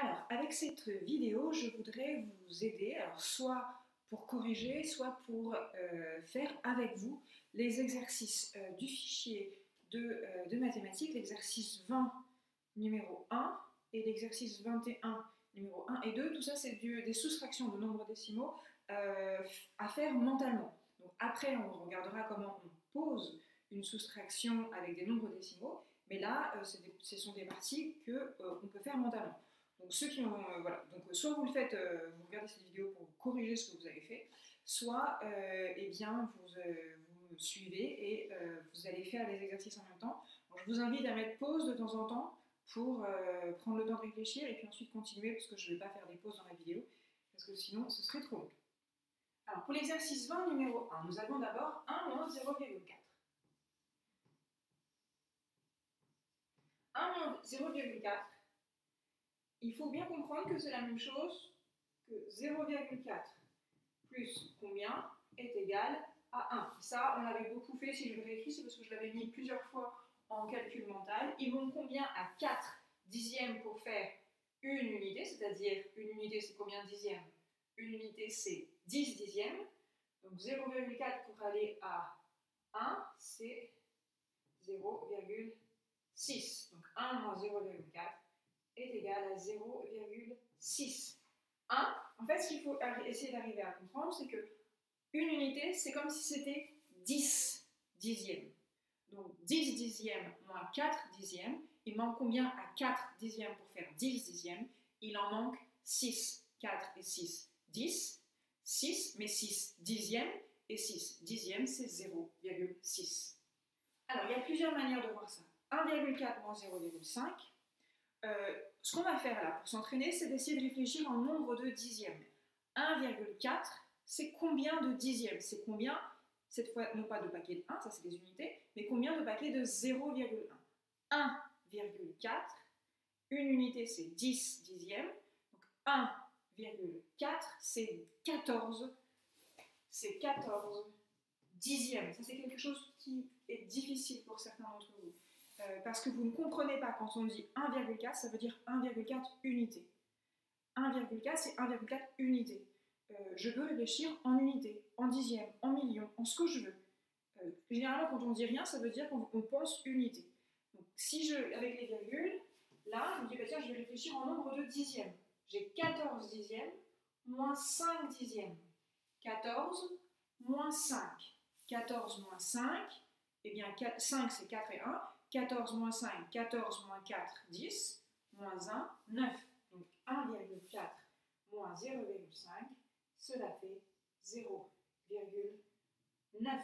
Alors, avec cette vidéo, je voudrais vous aider, alors soit pour corriger, soit pour faire avec vous les exercices du fichier de mathématiques, l'exercice 20 numéro 1 et l'exercice 21 numéro 1 et 2. Tout ça, c'est des soustractions de nombres décimaux à faire mentalement. Donc après, on regardera comment on pose une soustraction avec des nombres décimaux, mais là, ce sont des parties qu'on peut faire mentalement. Donc ceux qui ont, voilà, donc soit vous le faites, vous regardez cette vidéo pour corriger ce que vous avez fait, soit eh bien vous me suivez et vous allez faire les exercices en même temps. Donc, je vous invite à mettre pause de temps en temps pour prendre le temps de réfléchir et puis ensuite continuer parce que je ne vais pas faire des pauses dans la vidéo parce que sinon ce serait trop long. Alors pour l'exercice 20 numéro 1, nous avons d'abord 1 moins 0,4. 1 moins 0,4. Il faut bien comprendre que c'est la même chose que 0,4 plus combien est égal à 1. Ça, on l'avait beaucoup fait, si je le réécris, c'est parce que je l'avais mis plusieurs fois en calcul mental. Il manque combien à 4 dixièmes pour faire une unité, c'est-à-dire une unité c'est combien de dixièmes? Une unité c'est 10 dixièmes. Donc 0,4 pour aller à 1, c'est 0,6. Donc 1 moins 0,4 est égal à 0,6. 1, en fait, ce qu'il faut essayer d'arriver à comprendre, c'est que une unité, c'est comme si c'était 10 dixièmes. Donc 10 dixièmes moins 4 dixièmes, il manque combien à 4 dixièmes pour faire 10 dixièmes? Il en manque 6. 4 et 6, 10. 6, mais 6 dixièmes, et 6 dixièmes, c'est 0,6. Alors, il y a plusieurs manières de voir ça. 1,4 moins 0,5. Ce qu'on va faire là pour s'entraîner, c'est d'essayer de réfléchir en nombre de dixièmes. 1,4, c'est combien de dixièmes? C'est combien, cette fois, non pas de paquets de 1, ça c'est des unités, mais combien de paquets de 0,1? 1,4, une unité c'est 10 dixièmes, donc 1,4 c'est 14 dixièmes. Ça c'est quelque chose qui est difficile pour certains d'entre vous. Parce que vous ne comprenez pas, quand on dit 1,4, ça veut dire 1,4 unités. 1,4, c'est 1,4 unités. Je peux réfléchir en unités, en dixièmes, en millions, en ce que je veux. Généralement, quand on dit rien, ça veut dire qu'on pense unité. Donc, si avec les virgules, là, je me dis, bah, tiens, je vais réfléchir en nombre de dixièmes. J'ai 14 dixièmes moins 5 dixièmes. 14 moins 5. 14 moins 5, eh bien, 5 c'est 4 et 1. 14 moins 5, 14 moins 4, 10, moins 1, 9. Donc 1,4 moins 0,5, cela fait 0,9.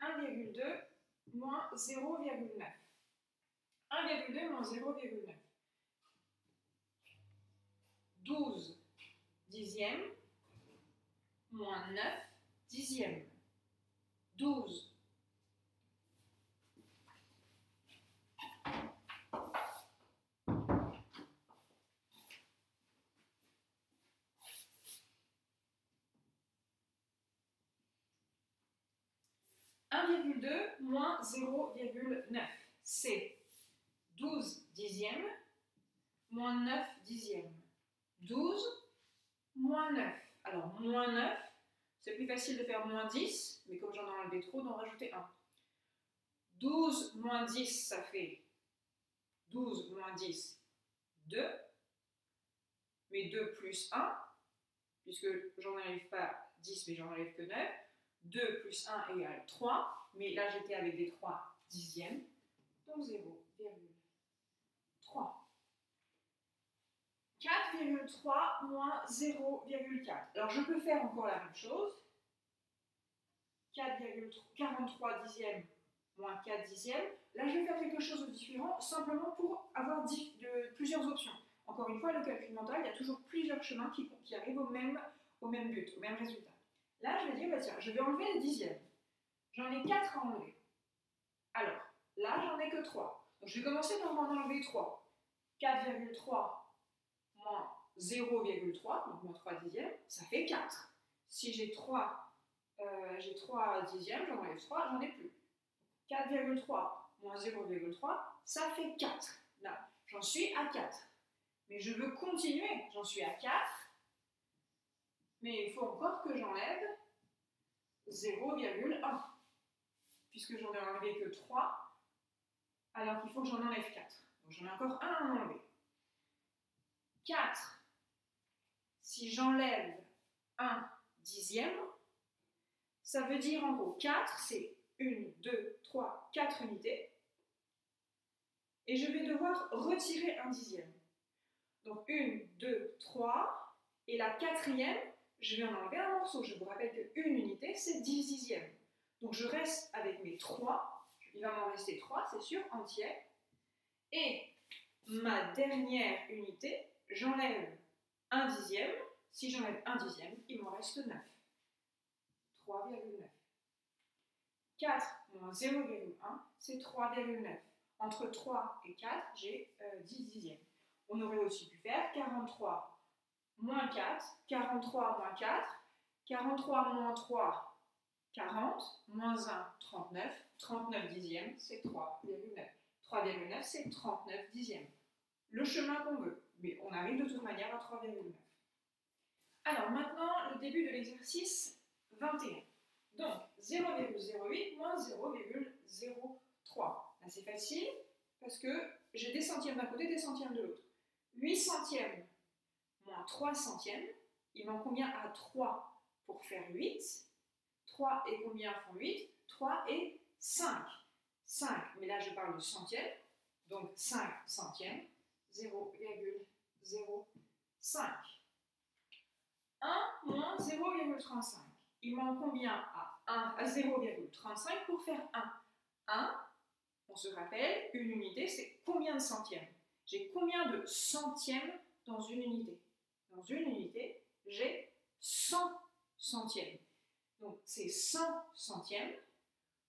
1,2 moins 0,9. 1,2 moins 0,9. 12 dixièmes moins 9 dixièmes. 12 1,2 moins 0,9, c'est 12 dixièmes moins 9 dixièmes. 12 moins 9. Alors, moins 9, c'est plus facile de faire moins 10, mais comme j'en ai enlevé trop, d'en rajouter 1. 12 moins 10, ça fait 12 moins 10, 2. Mais 2 plus 1, puisque j'en enlève pas 10, mais j'en enlève que 9. 2 plus 1 égale 3, mais là j'étais avec des 3 dixièmes, donc 0,3. 4,3 moins 0,4. Alors je peux faire encore la même chose. 43 dixièmes moins 4 dixièmes. Là je vais faire quelque chose de différent, simplement pour avoir plusieurs options. Encore une fois, le calcul mental, il y a toujours plusieurs chemins qui arrivent au même but, au même résultat. Là, je vais dire, bah tiens, je vais enlever les dixièmes. J'en ai 4 à enlever. Alors, là, j'en ai que 3. Donc, je vais commencer par en enlever 3. 4,3 moins 0,3, donc moins 3 dixièmes, ça fait 4. Si j'ai 3 dixièmes, j'en enlève 3, j'en ai plus. 4,3 moins 0,3, ça fait 4. Là, j'en suis à 4. Mais je veux continuer. J'en suis à 4. Mais il faut encore que j'enlève 0,1. Puisque j'en ai enlevé que 3, alors qu'il faut que j'en enlève 4. Donc j'en ai encore un à enlever. 4, si j'enlève 1 dixième, ça veut dire en gros 4, c'est 1, 2, 3, 4 unités. Et je vais devoir retirer 1 dixième. Donc 1, 2, 3, et la quatrième, je vais en enlever un morceau. Je vous rappelle qu'une unité, c'est 10 dixièmes. Donc je reste avec mes 3, il va m'en rester 3, c'est sûr, entiers. Et ma dernière unité, j'enlève 1 dixième. Si j'enlève 1 dixième, il m'en reste 9. 3,9. 4 moins 0,1, c'est 3,9. Entre 3 et 4, j'ai 10 dixièmes. On aurait aussi pu faire 43 moins 4, 43 moins 4, 43 moins 3, 40, moins 1, 39, 39 dixièmes, c'est 3,9. 3,9, c'est 39 dixièmes. Le chemin qu'on veut, mais on arrive de toute manière à 3,9. Alors maintenant, le début de l'exercice 21. Donc, 0,08 moins 0,03. Là, c'est facile, parce que j'ai des centièmes d'un côté, des centièmes de l'autre. 8 centièmes moins 3 centièmes, il m'en convient à 3 pour faire 8. 3 et combien font 8? 3 et 5. 5, mais là je parle de centièmes, donc 5 centièmes, 0,05. 1 moins 0,35. Il m'en convient à 0,35 pour faire 1. 1, on se rappelle, une unité, c'est combien de centièmes? J'ai combien de centièmes dans une unité? Dans une unité, j'ai 100 centièmes. Donc, c'est 100 centièmes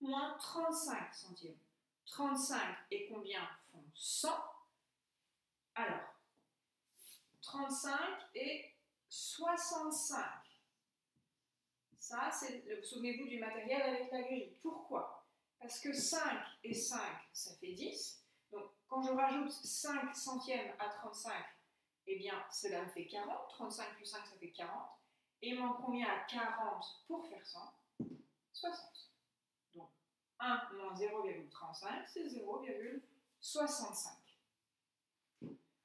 moins 35 centièmes. 35 et combien font 100? Alors, 35 et 65. Ça, c'est, souvenez-vous du matériel avec la grille. Pourquoi? Parce que 5 et 5, ça fait 10. Donc, quand je rajoute 5 centièmes à 35, eh bien, cela me fait 40. 35 plus 5, ça fait 40. Et il manque combien à 40 pour faire 100? 60. Donc, 1 moins 0,35, c'est 0,65.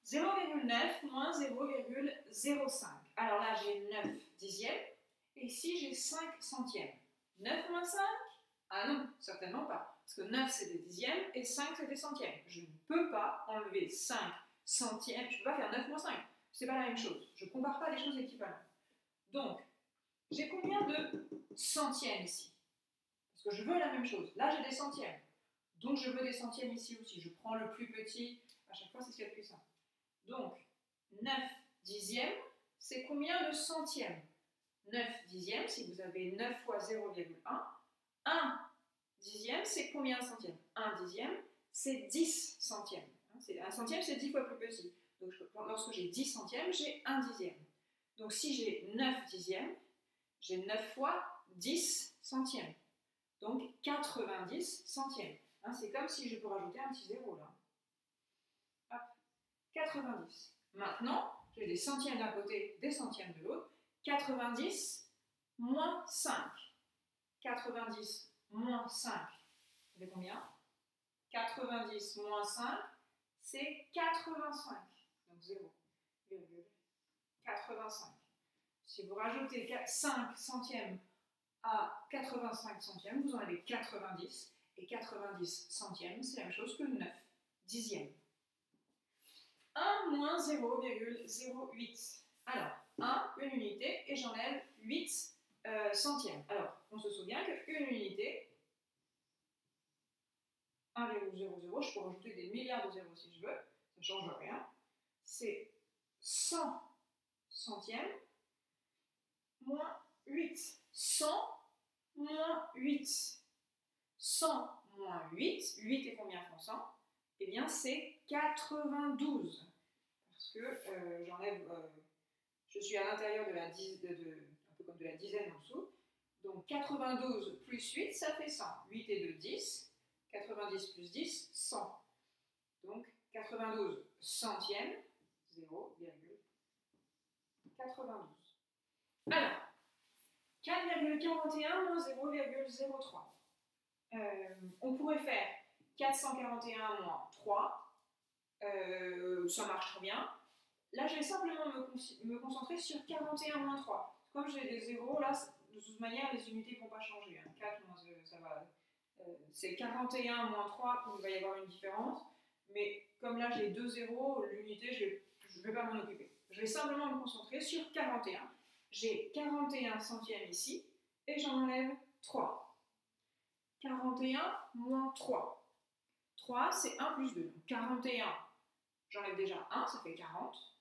0,9 moins 0,05. Alors là, j'ai 9 dixièmes. Et ici, j'ai 5 centièmes. 9 moins 5? Ah non, certainement pas. Parce que 9, c'est des dixièmes et 5, c'est des centièmes. Je ne peux pas enlever 5 centièmes. Je ne peux pas faire 9 moins 5. Ce n'est pas la même chose. Je ne compare pas les choses équivalentes. Donc, j'ai combien de centièmes ici? Parce que je veux la même chose. Là, j'ai des centièmes. Donc, je veux des centièmes ici aussi. Je prends le plus petit. À chaque fois, c'est ce qu'il y a de plus simple. Donc, 9 dixièmes, c'est combien de centièmes? 9 dixièmes, si vous avez 9 fois 0,1. 1 dixième, c'est combien de centièmes? 1 dixième, c'est 10 centièmes. Un centième, c'est 10 fois plus petit. Donc, lorsque j'ai 10 centièmes, j'ai 1 dixième. Donc, si j'ai 9 dixièmes, j'ai 9 fois 10 centièmes. Donc, 90 centièmes. C'est comme si je peux rajouter un petit zéro là. Hop, 90. Maintenant, j'ai des centièmes d'un côté, des centièmes de l'autre. 90 moins 5. 90 moins 5, ça fait combien? 90 moins 5, c'est 85. Donc 0,85. Si vous rajoutez 5 centièmes à 85 centièmes, vous en avez 90. Et 90 centièmes, c'est la même chose que 9 dixièmes. 1 moins 0,08. Alors, 1, une unité, et j'enlève 8 centièmes. Alors, on se souvient qu'une unité, 1,00, je peux rajouter des milliards de zéros si je veux, ça ne change rien, c'est 100 centièmes moins 8. 100 moins 8. 100 moins 8, 8 et combien font 100? Eh bien, c'est 92. Parce que j'enlève, je suis à l'intérieur de la dizaine, un peu comme de la dizaine en dessous. Donc 92 plus 8, ça fait 100. 8 et 2, 10. 90 plus 10, 100. Donc 92 centièmes, 0,92. Alors, 4,41 moins 0,03. On pourrait faire 441 moins 3. Ça marche très bien. Là, je vais simplement me concentrer sur 41 moins 3. Comme j'ai des zéros, là, de toute manière, les unités ne vont pas changer. 4 moins 0, ça va. C'est 41 moins 3, il va y avoir une différence. Mais comme là, j'ai 2 zéros, l'unité, je ne vais pas m'en occuper. Je vais simplement me concentrer sur 41. J'ai 41 centièmes ici, et j'en enlève 3. 41 moins 3. 3, c'est 1 plus 2. Donc 41, j'enlève déjà 1, ça fait 40.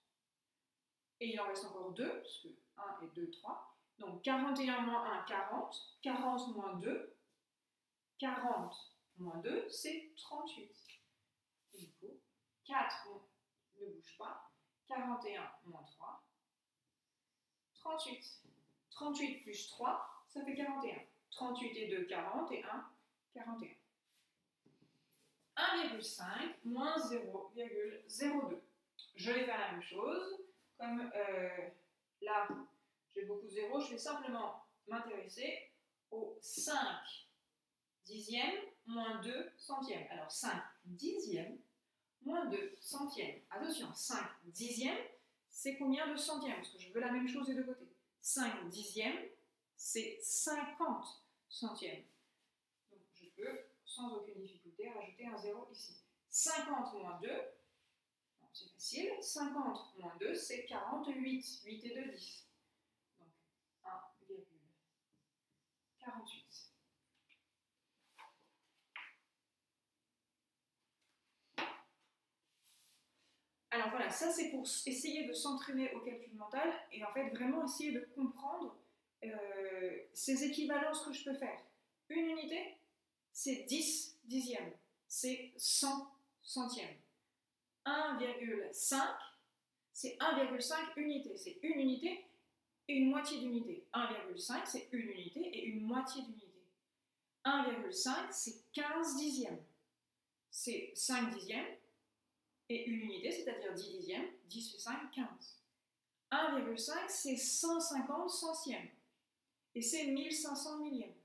Et il en reste encore 2, parce que 1 et 2, 3. Donc 41 moins 1, 40. 40 moins 2. 40 moins 2, c'est 38. Et du coup, 4 ne bouge pas. 41 moins 3. 38. 38 plus 3, ça fait 41. 38 et 2, 40. Et 1, 41. 1,5 moins 0,02. Je vais faire la même chose. Comme là, j'ai beaucoup de zéros, je vais simplement m'intéresser au 5 dixièmes moins 2 centièmes. Alors 5 dixièmes moins 2 centièmes. Attention, 5 dixièmes, c'est combien de centièmes? Parce que je veux la même chose des deux côtés. 5 dixièmes, c'est 50 centièmes. Donc je peux, sans aucune difficulté, rajouter un 0 ici. 50 moins 2, c'est facile. 50 moins 2, c'est 48. 8 et 2, 10. Donc 1,48. Alors voilà, ça c'est pour essayer de s'entraîner au calcul mental et en fait vraiment essayer de comprendre ces équivalences que je peux faire. Une unité, c'est 10 dixièmes, c'est 100 centièmes. 1,5, c'est 1,5 unités, c'est une unité et une moitié d'unité. 1,5, c'est une unité et une moitié d'unité. 1,5, c'est 15 dixièmes, c'est 5 dixièmes. Et une unité, c'est-à-dire 10 dixièmes, 10 et 5, 15. 1,5, c'est 150 centièmes. Et c'est 1500 millièmes.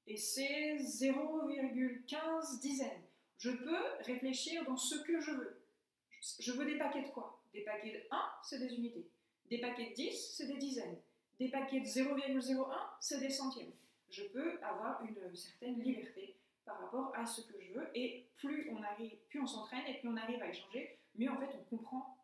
Et c'est 0,15 dizaines. Je peux réfléchir dans ce que je veux. Je veux des paquets de quoi? Des paquets de 1, c'est des unités. Des paquets de 10, c'est des dizaines. Des paquets de 0,01, c'est des centièmes. Je peux avoir une certaine liberté par rapport à ce que je veux, et plus on s'entraîne et plus on arrive à échanger, mieux en fait on comprend